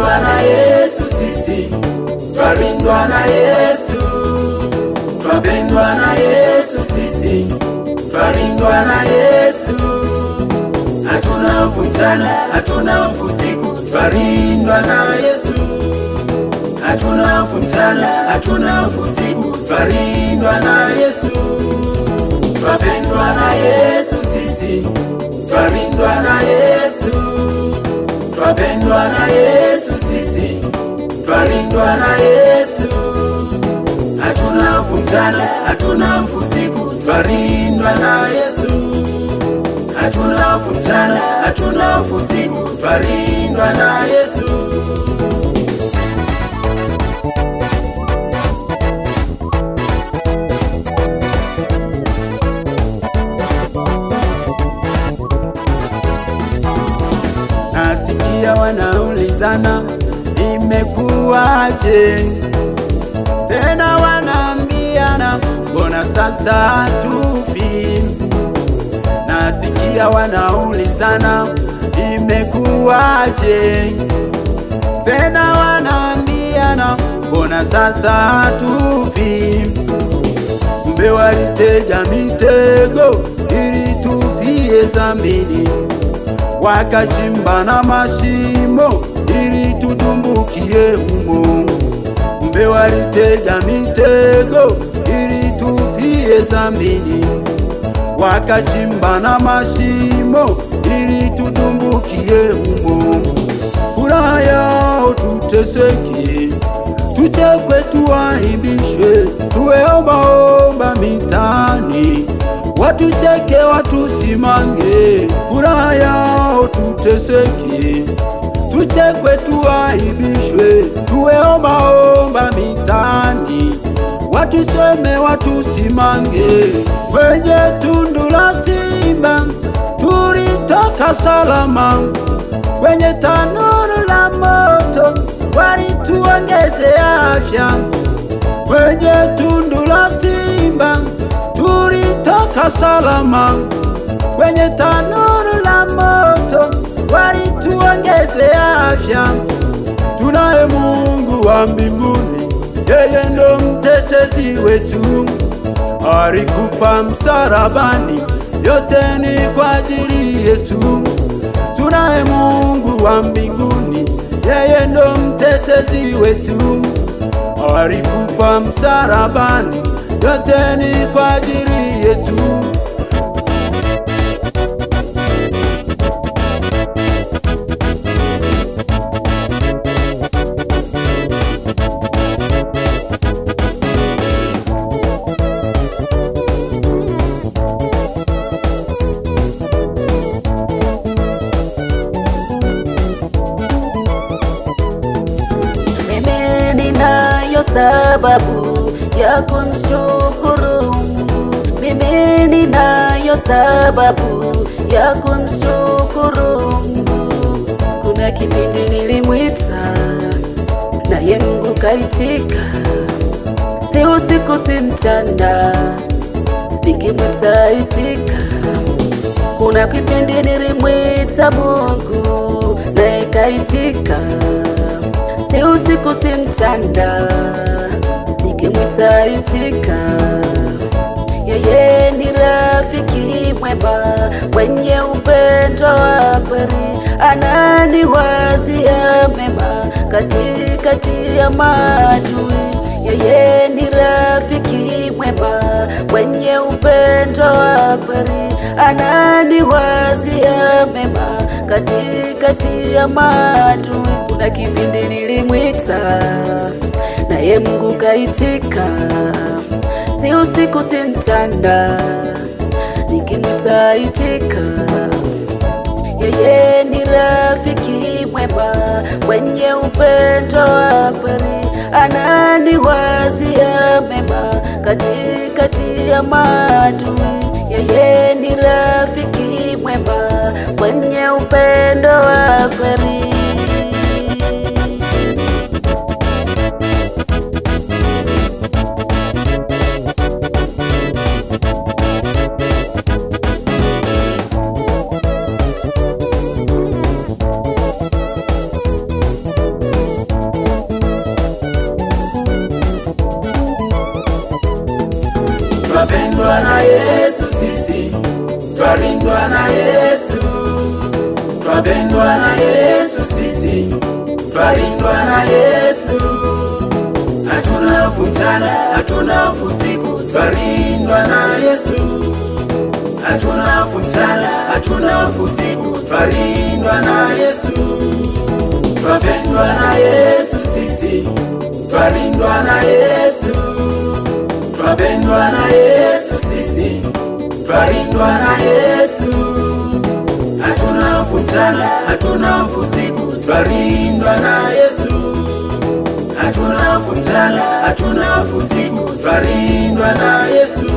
twalindwa na Yesu sisi, twalindwa na Yesu, twapendwa na Yesu sisi, twalindwa na Yesu. Hatuna hofu mchana, hatuna hofu usiku, twalindwa na Yesu. Hatuna hofu mchana, hatuna hofu usiku, twalindwa na Yesu. Twapendwa na Yesu sisi, twalindwa na Yesu, twapendwa na Yesu sisi, twalindwa na Yesu. Hatuna hofu mchana, hatuna hofu usiku, twalindwa na Yesu. Hatuna hofu mchana, hatuna hofu usiku, twalindwa na Yesu. Nasikia wanaulizana imekuwaje, tena wanaambiana mbona sasa hatufi. Nasikia wanaulizana imekuwaje, tena wanaambiana mbona sasa hatufi. Kumbe waliteja mitego ili tufie zambini, wakachimba na mashimo ili tudumbukie humo. Kumbe waliteja mitego ili tufie zambini, wakachimba na mashimo ili tudumbukie humo. Furaha yao tuteseke, tuchekwe, tuaibishwe, tuweombaomba mitani, watucheke watusimange. Furaha yao tuteseke, tuchekwe, tuaibishwe, tuweombaomba mitani, watuseme watusimange. Kwenye tundu la simba tulitoka salama, kwenye tanuru la moto walituongezea afya. Kwenye tundu la simba tulitoka salama, kwenye tanuru la moto walituongezea afya. Tunaye Mungu wa mbinguni, yeye ndo mtetezi wetu. Alikufa msalabani, yote ni kwa ajili yetu. Tunaye Mungu wa mbinguni, yeye ndo mtetezi wetu. Alikufa msalabani, yote ni kwa ajili yetu. Sababu ya kumshukuru Mungu, mimi ninayo sababu ya kumshukuru Mungu. Kuna kipindi nilimwita naye Mungu kaitika, si usiku si mchana, nikimwita itika. Kuna kipindi nilimwita Mungu naye kaitika, si usiku si mchana, nikimwita itika. Yeye ni rafiki mwema mwenye upendo wa kweli, ananiwazia mema katikati ya maadui. Yeye ni rafiki mwema mwenye upendo wa kweli, ananiwazia mema katikati ya maadui. Kuna kipindi nilimwita naye Mungu kaitika, si usiku si mchana, nikimwita itika. Yeye ni rafiki mwema mwenye upendo wa kweli, ananiwazia mema katikati ya maadui. Yeye ni rafiki mwema mwenye upendo wa kweli. twapendwa na Yesu sisi, twalindwa na Yesu, twapendwa na Yesu sisi, twalindwa na Yesu. Hatuna hofu mchana, hatuna hofu usiku, twalindwa na Yesu. Hatuna hofu mchana, hatuna hofu usiku, twalindwa na Yesu. Twapendwa na Yesu sisi, twalindwa na Yesu, twapendwa na Yesu sisi, twalindwa na Yesu. Hatuna hofu mchana, hatuna hofu usiku, twalindwa na Yesu. Hatuna hofu mchana, hatuna hofu usiku, twalindwa na Yesu.